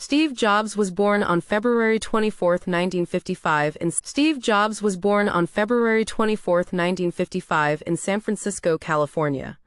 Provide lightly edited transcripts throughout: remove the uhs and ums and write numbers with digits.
Steve Jobs was born on February 24, 1955 in San Francisco, California.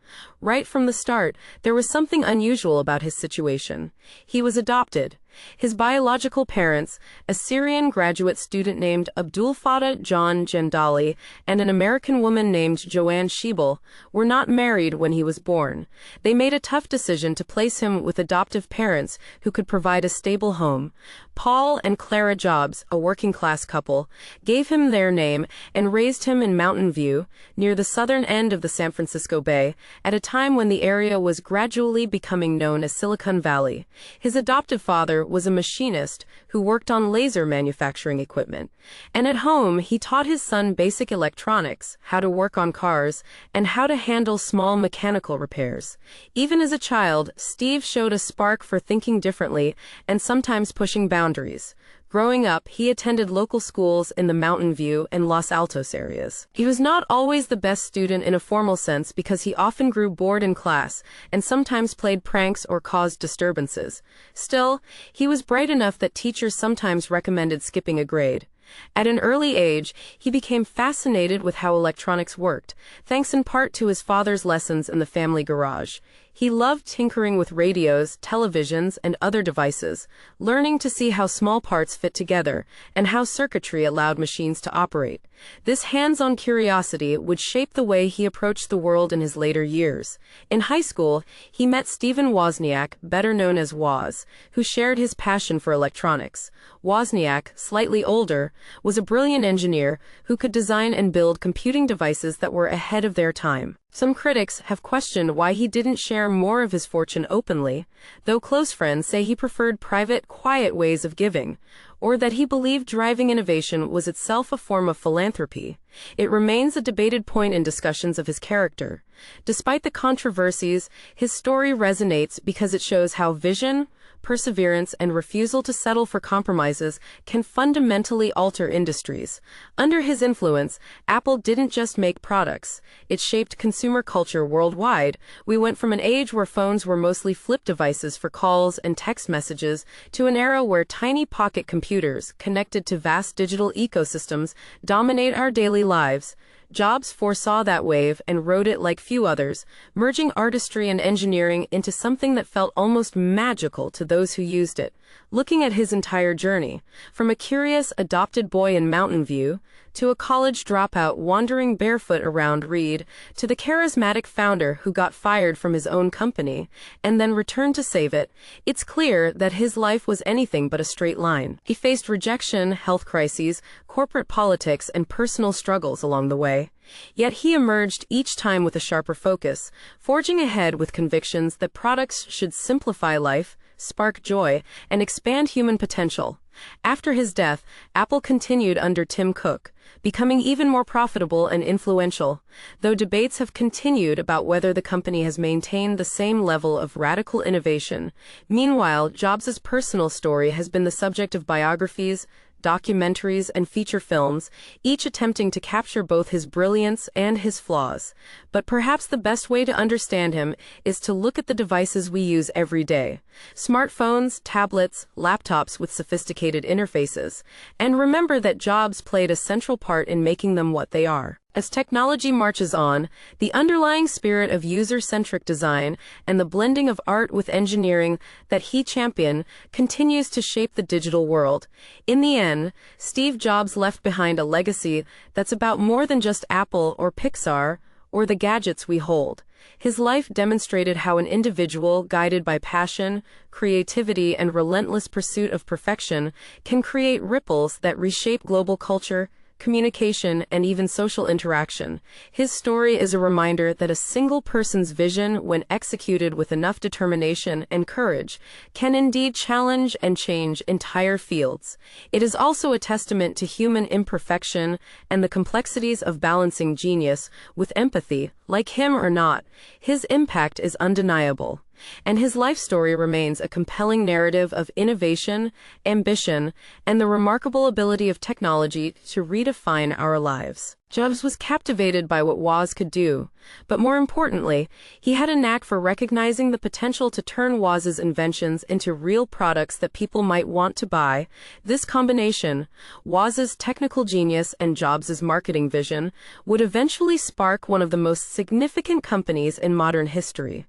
Right from the start, there was something unusual about his situation. He was adopted. His biological parents, a Syrian graduate student named Abdulfatah John Jandali and an American woman named Joanne Schiebel, were not married when he was born. They made a tough decision to place him with adoptive parents who could provide a stable home. Paul and Clara Jobs, a working-class couple, gave him their name and raised him in Mountain View, near the southern end of the San Francisco Bay, at a time when the area was gradually becoming known as Silicon Valley. His adoptive father was a machinist who worked on laser manufacturing equipment. And at home, he taught his son basic electronics, how to work on cars, and how to handle small mechanical repairs. Even as a child, Steve showed a spark for thinking differently and sometimes pushing boundaries. Growing up, he attended local schools in the Mountain View and Los Altos areas. He was not always the best student in a formal sense because he often grew bored in class and sometimes played pranks or caused disturbances. Still, he was bright enough that teachers sometimes recommended skipping a grade. At an early age, he became fascinated with how electronics worked, thanks in part to his father's lessons in the family garage. He loved tinkering with radios, televisions, and other devices, learning to see how small parts fit together and how circuitry allowed machines to operate. This hands-on curiosity would shape the way he approached the world in his later years. In high school, he met Stephen Wozniak, better known as Woz, who shared his passion for electronics. Wozniak, slightly older, was a brilliant engineer who could design and build computing devices that were ahead of their time. Some critics have questioned why he didn't share more of his fortune openly, though close friends say he preferred private, quiet ways of giving, or that he believed driving innovation was itself a form of philanthropy. It remains a debated point in discussions of his character. Despite the controversies, his story resonates because it shows how vision, perseverance, and refusal to settle for compromises can fundamentally alter industries. Under his influence, Apple didn't just make products, it shaped consumer culture worldwide. We went from an age where phones were mostly flip devices for calls and text messages to an era where tiny pocket computers, connected to vast digital ecosystems, dominate our daily lives. Jobs foresaw that wave and rode it like few others, merging artistry and engineering into something that felt almost magical to those who used it. Looking at his entire journey, from a curious adopted boy in Mountain View, to a college dropout wandering barefoot around Reed, to the charismatic founder who got fired from his own company and then returned to save it, it's clear that his life was anything but a straight line. He faced rejection, health crises, corporate politics, and personal struggles along the way. Yet he emerged each time with a sharper focus, forging ahead with convictions that products should simplify life, spark joy, and expand human potential. After his death, Apple continued under Tim Cook, becoming even more profitable and influential, though debates have continued about whether the company has maintained the same level of radical innovation. Meanwhile, Jobs' personal story has been the subject of biographies, documentaries, and feature films, each attempting to capture both his brilliance and his flaws. But perhaps the best way to understand him is to look at the devices we use every day. Smartphones, tablets, laptops with sophisticated interfaces. And remember that Jobs played a central part in making them what they are. As technology marches on, the underlying spirit of user-centric design and the blending of art with engineering that he championed continues to shape the digital world. In the end, Steve Jobs left behind a legacy that's about more than just Apple or Pixar or the gadgets we hold. His life demonstrated how an individual guided by passion, creativity, and relentless pursuit of perfection can create ripples that reshape global culture, communication, and even social interaction. His story is a reminder that a single person's vision, when executed with enough determination and courage, can indeed challenge and change entire fields. It is also a testament to human imperfection and the complexities of balancing genius with empathy. Like him or not, his impact is undeniable. and his life story remains a compelling narrative of innovation, ambition, and the remarkable ability of technology to redefine our lives. Jobs was captivated by what Woz could do, but more importantly, he had a knack for recognizing the potential to turn Woz's inventions into real products that people might want to buy. This combination, Woz's technical genius and Jobs's marketing vision, would eventually spark one of the most significant companies in modern history,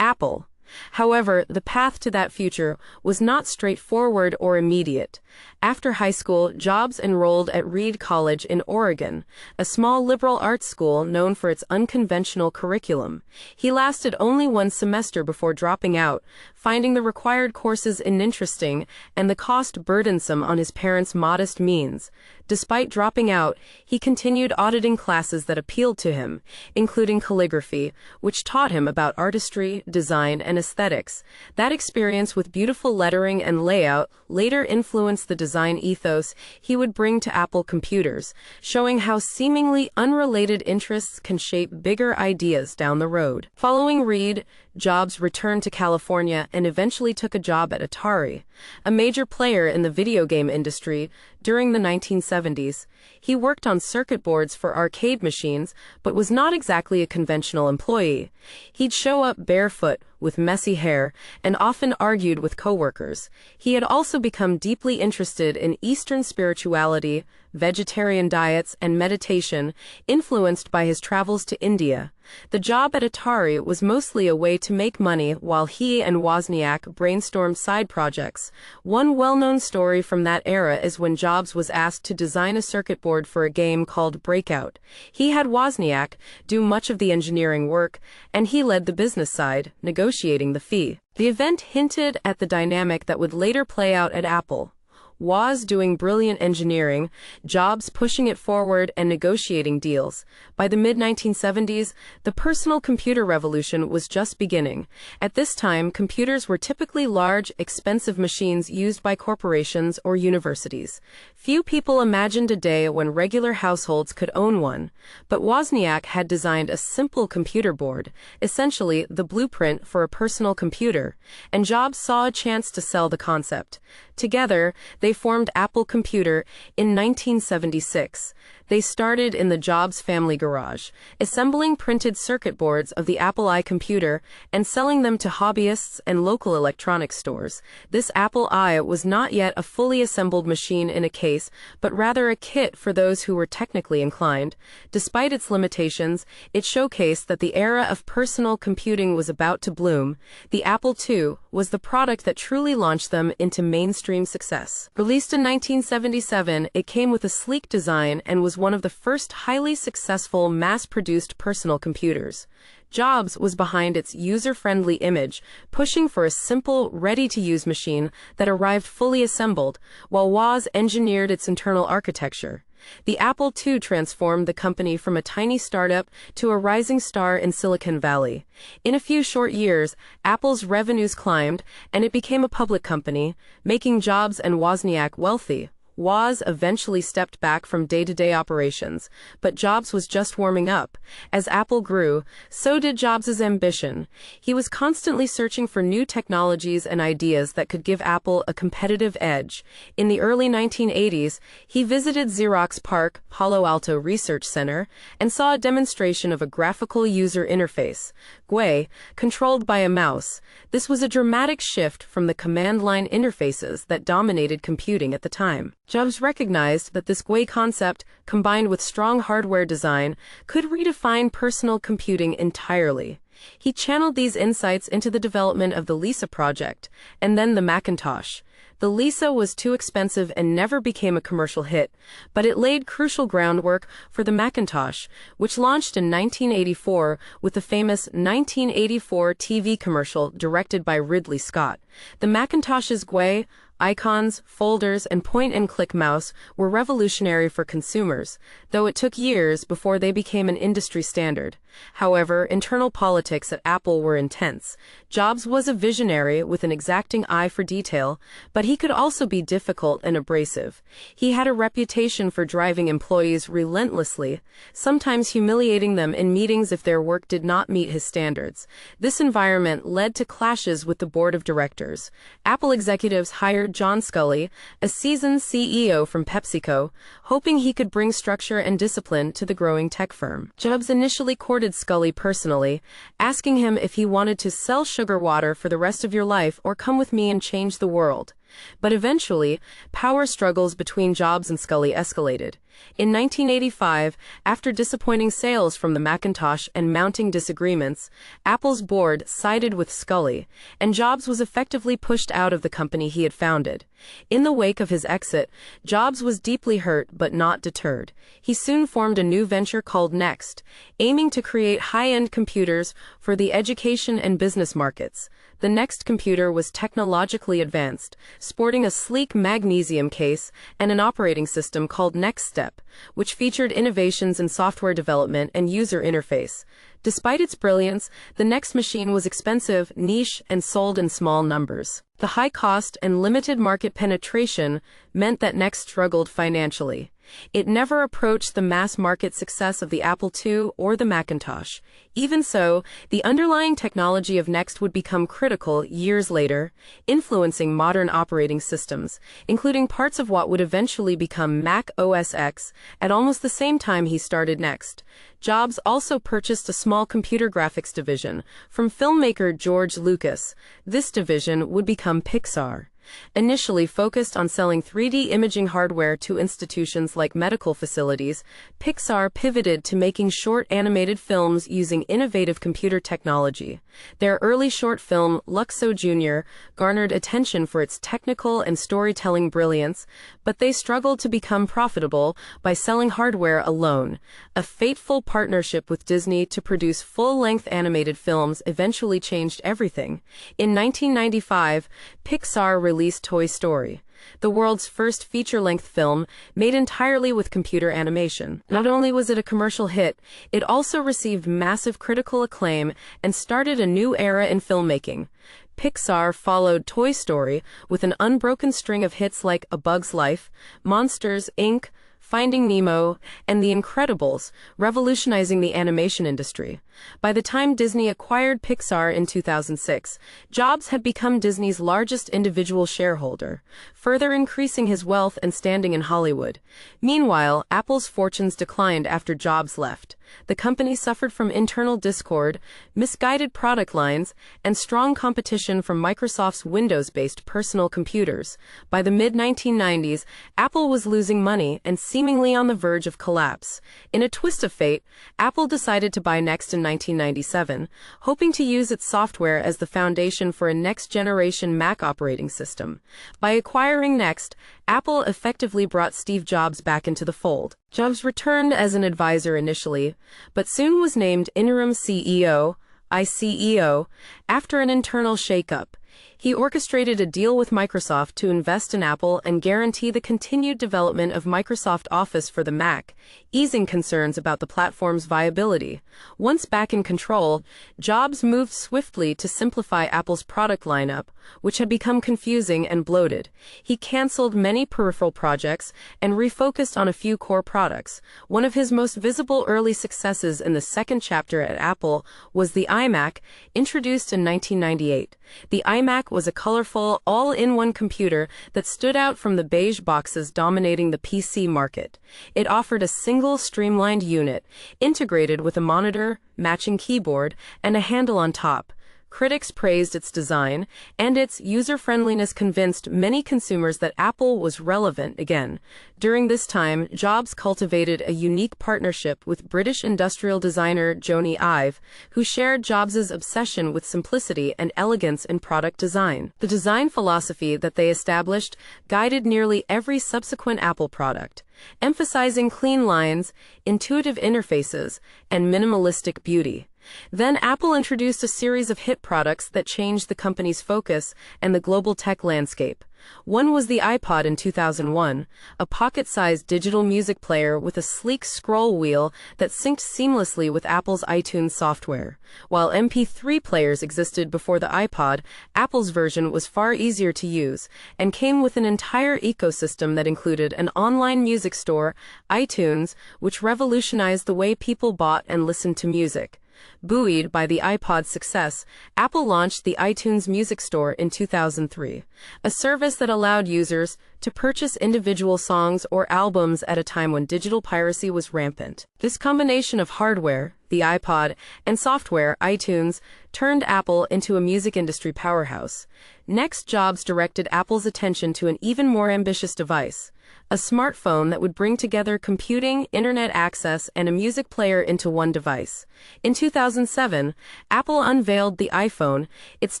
Apple. However, the path to that future was not straightforward or immediate. After high school, Jobs enrolled at Reed College in Oregon, a small liberal arts school known for its unconventional curriculum. He lasted only one semester before dropping out, finding the required courses uninteresting and the cost burdensome on his parents' modest means. Despite dropping out, he continued auditing classes that appealed to him, including calligraphy, which taught him about artistry, design, and aesthetics. That experience with beautiful lettering and layout later influenced the design ethos he would bring to Apple computers, showing how seemingly unrelated interests can shape bigger ideas down the road. Following Reed, Jobs returned to California and eventually took a job at Atari, a major player in the video game industry during the 1970s. He worked on circuit boards for arcade machines, but was not exactly a conventional employee. He'd show up barefoot, with messy hair, and often argued with coworkers. He had also become deeply interested in Eastern spirituality, vegetarian diets, and meditation, influenced by his travels to India. The job at Atari was mostly a way to make money while he and Wozniak brainstormed side projects. One well-known story from that era is when Jobs was asked to design a circuit board for a game called Breakout. He had Wozniak do much of the engineering work, and he led the business side, negotiating the fee. The event hinted at the dynamic that would later play out at Apple. Woz doing brilliant engineering, Jobs pushing it forward and negotiating deals. By the mid-1970s, the personal computer revolution was just beginning. At this time, computers were typically large, expensive machines used by corporations or universities. Few people imagined a day when regular households could own one, but Wozniak had designed a simple computer board, essentially the blueprint for a personal computer, and Jobs saw a chance to sell the concept. Together, they formed Apple Computer in 1976. They started in the Jobs family garage, assembling printed circuit boards of the Apple I computer and selling them to hobbyists and local electronics stores. This Apple I was not yet a fully assembled machine in a case, but rather a kit for those who were technically inclined. Despite its limitations, it showcased that the era of personal computing was about to bloom. The Apple II was the product that truly launched them into mainstream success. Released in 1977, it came with a sleek design and was one of the first highly successful mass-produced personal computers. Jobs was behind its user-friendly image, pushing for a simple, ready-to-use machine that arrived fully assembled, while Woz engineered its internal architecture. The Apple II transformed the company from a tiny startup to a rising star in Silicon Valley. In a few short years, Apple's revenues climbed, and it became a public company, making Jobs and Wozniak wealthy. Woz eventually stepped back from day-to-day operations, but Jobs was just warming up. As Apple grew, so did Jobs' ambition. He was constantly searching for new technologies and ideas that could give Apple a competitive edge. In the early 1980s, he visited Xerox PARC, Palo Alto Research Center, and saw a demonstration of a graphical user interface, GUI, controlled by a mouse. This was a dramatic shift from the command-line interfaces that dominated computing at the time. Jobs recognized that this GUI concept, combined with strong hardware design, could redefine personal computing entirely. He channeled these insights into the development of the Lisa project, and then the Macintosh. The Lisa was too expensive and never became a commercial hit, but it laid crucial groundwork for the Macintosh, which launched in 1984 with the famous 1984 TV commercial directed by Ridley Scott. The Macintosh's GUI, Icons, folders, and point-and-click mouse were revolutionary for consumers, though it took years before they became an industry standard. However, internal politics at Apple were intense. Jobs was a visionary with an exacting eye for detail, but he could also be difficult and abrasive. He had a reputation for driving employees relentlessly, sometimes humiliating them in meetings if their work did not meet his standards. This environment led to clashes with the board of directors. Apple executives hired John Sculley, a seasoned CEO from PepsiCo, hoping he could bring structure and discipline to the growing tech firm. Jobs initially courted Sculley personally, asking him if he wanted to sell sugar water for the rest of your life or come with me and change the world. But eventually, power struggles between Jobs and Sculley escalated. In 1985, after disappointing sales from the Macintosh and mounting disagreements, Apple's board sided with Sculley, and Jobs was effectively pushed out of the company he had founded. In the wake of his exit, Jobs was deeply hurt but not deterred. He soon formed a new venture called Next, aiming to create high-end computers for the education and business markets. The Next computer was technologically advanced, sporting a sleek magnesium case and an operating system called NextStep, which featured innovations in software development and user interface. Despite its brilliance, the Next machine was expensive, niche, and sold in small numbers. The high cost and limited market penetration meant that Next struggled financially. It never approached the mass market success of the Apple II or the Macintosh. Even so, the underlying technology of Next would become critical years later, influencing modern operating systems, including parts of what would eventually become Mac OS X. At almost the same time he started Next, Jobs also purchased a small computer graphics division from filmmaker George Lucas. This division would become Pixar. Initially focused on selling 3D imaging hardware to institutions like medical facilities, Pixar pivoted to making short animated films using innovative computer technology. Their early short film, Luxo Jr., garnered attention for its technical and storytelling brilliance, but they struggled to become profitable by selling hardware alone. A fateful partnership with Disney to produce full-length animated films eventually changed everything. In 1995, Pixar released Toy Story, the world's first feature-length film made entirely with computer animation. Not only was it a commercial hit, it also received massive critical acclaim and started a new era in filmmaking. Pixar followed Toy Story with an unbroken string of hits like A Bug's Life, Monsters, Inc., Finding Nemo, and The Incredibles, revolutionizing the animation industry. By the time Disney acquired Pixar in 2006, Jobs had become Disney's largest individual shareholder, further increasing his wealth and standing in Hollywood. Meanwhile, Apple's fortunes declined after Jobs left. The company suffered from internal discord, misguided product lines, and strong competition from Microsoft's Windows-based personal computers. By the mid-1990s, Apple was losing money and seemingly on the verge of collapse. In a twist of fate, Apple decided to buy Next in 1997, hoping to use its software as the foundation for a next-generation Mac operating system. By acquiring Next, Apple effectively brought Steve Jobs back into the fold. Jobs returned as an advisor initially, but soon was named interim CEO, ICEO, after an internal shakeup. He orchestrated a deal with Microsoft to invest in Apple and guarantee the continued development of Microsoft Office for the Mac, easing concerns about the platform's viability. Once back in control, Jobs moved swiftly to simplify Apple's product lineup, which had become confusing and bloated. He canceled many peripheral projects and refocused on a few core products. One of his most visible early successes in the second chapter at Apple was the iMac, introduced in 1998. The iMac was a colorful, all-in-one computer that stood out from the beige boxes dominating the PC market. It offered a single streamlined unit, integrated with a monitor, matching keyboard, and a handle on top. Critics praised its design, and its user-friendliness convinced many consumers that Apple was relevant again. During this time, Jobs cultivated a unique partnership with British industrial designer Jony Ive, who shared Jobs' obsession with simplicity and elegance in product design. The design philosophy that they established guided nearly every subsequent Apple product, emphasizing clean lines, intuitive interfaces, and minimalistic beauty. Then Apple introduced a series of hit products that changed the company's focus and the global tech landscape. One was the iPod in 2001, a pocket-sized digital music player with a sleek scroll wheel that synced seamlessly with Apple's iTunes software. While MP3 players existed before the iPod, Apple's version was far easier to use and came with an entire ecosystem that included an online music store, iTunes, which revolutionized the way people bought and listened to music. Buoyed by the iPod's success, Apple launched the iTunes Music Store in 2003, a service that allowed users to purchase individual songs or albums at a time when digital piracy was rampant. This combination of hardware, the iPod, and software, iTunes, turned Apple into a music industry powerhouse. Next, Jobs directed Apple's attention to an even more ambitious device, a smartphone that would bring together computing, internet access, and a music player into one device. In 2007, Apple unveiled the iPhone. Its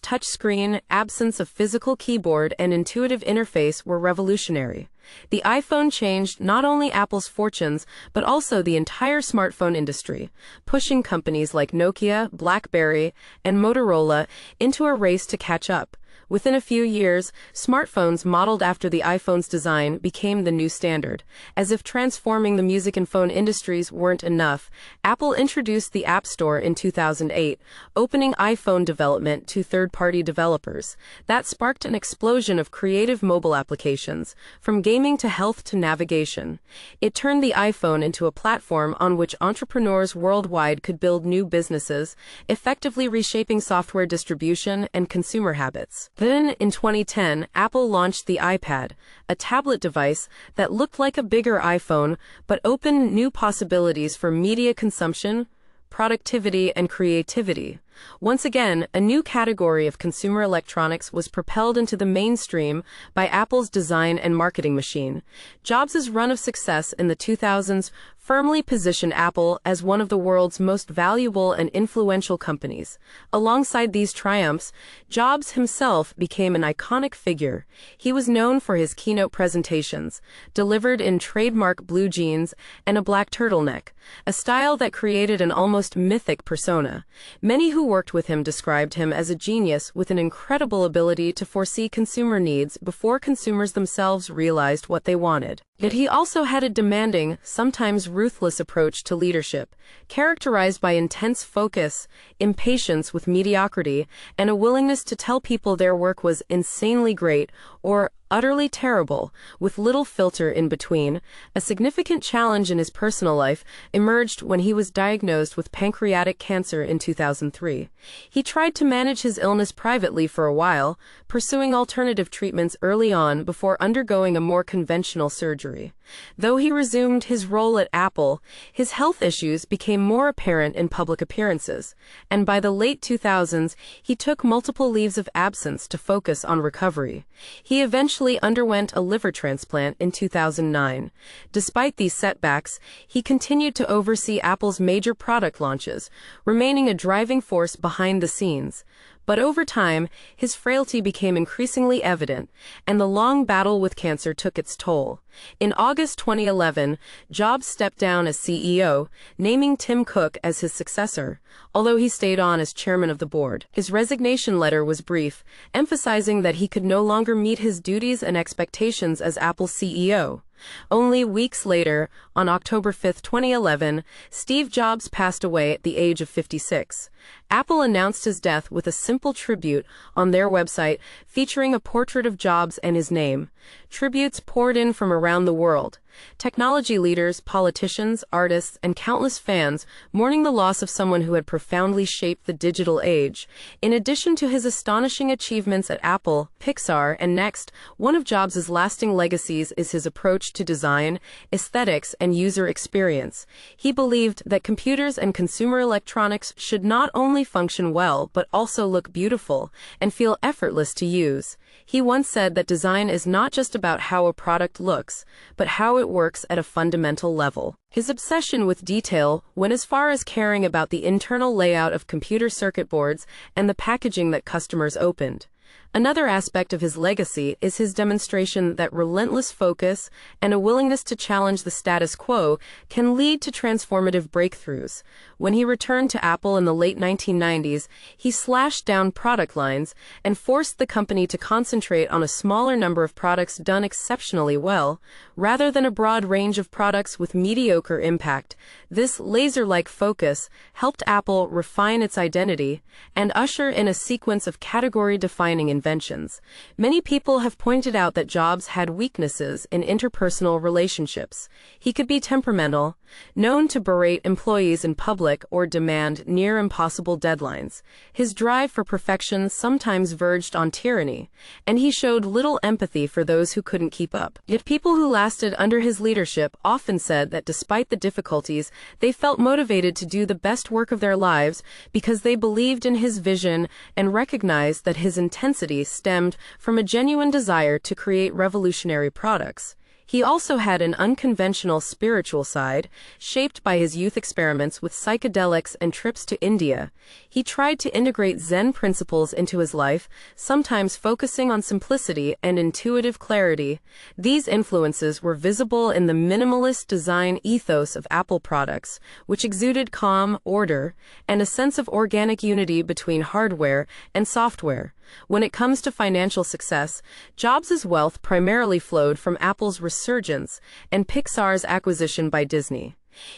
touchscreen, absence of physical keyboard, and intuitive interface were revolutionary. The iPhone changed not only Apple's fortunes, but also the entire smartphone industry, pushing companies like Nokia, BlackBerry, and Motorola into a race to catch up. Within a few years, smartphones modeled after the iPhone's design became the new standard. As if transforming the music and phone industries weren't enough, Apple introduced the App Store in 2008, opening iPhone development to third-party developers. That sparked an explosion of creative mobile applications, from gaming to health to navigation. It turned the iPhone into a platform on which entrepreneurs worldwide could build new businesses, effectively reshaping software distribution and consumer habits. Then, in 2010, Apple launched the iPad, a tablet device that looked like a bigger iPhone but opened new possibilities for media consumption, productivity, and creativity. Once again, a new category of consumer electronics was propelled into the mainstream by Apple's design and marketing machine. Jobs' run of success in the 2000s firmly positioned Apple as one of the world's most valuable and influential companies. Alongside these triumphs, Jobs himself became an iconic figure. He was known for his keynote presentations, delivered in trademark blue jeans and a black turtleneck, a style that created an almost mythic persona. Many who worked with him described him as a genius with an incredible ability to foresee consumer needs before consumers themselves realized what they wanted. Yet he also had a demanding, sometimes ruthless approach to leadership, characterized by intense focus, impatience with mediocrity, and a willingness to tell people their work was insanely great or utterly terrible, with little filter in between. A significant challenge in his personal life emerged when he was diagnosed with pancreatic cancer in 2003. He tried to manage his illness privately for a while, pursuing alternative treatments early on before undergoing a more conventional surgery. Though he resumed his role at Apple, his health issues became more apparent in public appearances, and by the late 2000s, he took multiple leaves of absence to focus on recovery. He eventually underwent a liver transplant in 2009. Despite these setbacks, he continued to oversee Apple's major product launches, remaining a driving force behind the scenes. But over time, his frailty became increasingly evident, and the long battle with cancer took its toll. In August 2011, Jobs stepped down as CEO, naming Tim Cook as his successor, although he stayed on as chairman of the board. His resignation letter was brief, emphasizing that he could no longer meet his duties and expectations as Apple's CEO. Only weeks later, on October 5, 2011, Steve Jobs passed away at the age of 56. Apple announced his death with a simple tribute on their website featuring a portrait of Jobs and his name. Tributes poured in from around the world. Technology leaders, politicians, artists, and countless fans mourning the loss of someone who had profoundly shaped the digital age. In addition to his astonishing achievements at Apple, Pixar, and Next, one of Jobs' lasting legacies is his approach to design, aesthetics, and user experience. He believed that computers and consumer electronics should not only function well but also look beautiful and feel effortless to use. He once said that design is not just about how a product looks, but how it works at a fundamental level. His obsession with detail went as far as caring about the internal layout of computer circuit boards and the packaging that customers opened. Another aspect of his legacy is his demonstration that relentless focus and a willingness to challenge the status quo can lead to transformative breakthroughs. When he returned to Apple in the late 1990s, he slashed down product lines and forced the company to concentrate on a smaller number of products done exceptionally well, rather than a broad range of products with mediocre impact. This laser-like focus helped Apple refine its identity and usher in a sequence of category-defining inventions. Many people have pointed out that Jobs had weaknesses in interpersonal relationships. He could be temperamental, known to berate employees in public or demand near-impossible deadlines. His drive for perfection sometimes verged on tyranny, and he showed little empathy for those who couldn't keep up. Yet people who lasted under his leadership often said that despite the difficulties, they felt motivated to do the best work of their lives because they believed in his vision and recognized that his intensity stemmed from a genuine desire to create revolutionary products. He also had an unconventional spiritual side, shaped by his youth experiments with psychedelics and trips to India. He tried to integrate Zen principles into his life, sometimes focusing on simplicity and intuitive clarity. These influences were visible in the minimalist design ethos of Apple products, which exuded calm, order, and a sense of organic unity between hardware and software. When it comes to financial success, Jobs' wealth primarily flowed from Apple's resurgence and Pixar's acquisition by Disney.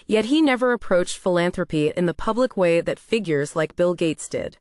Yet he never approached philanthropy in the public way that figures like Bill Gates did.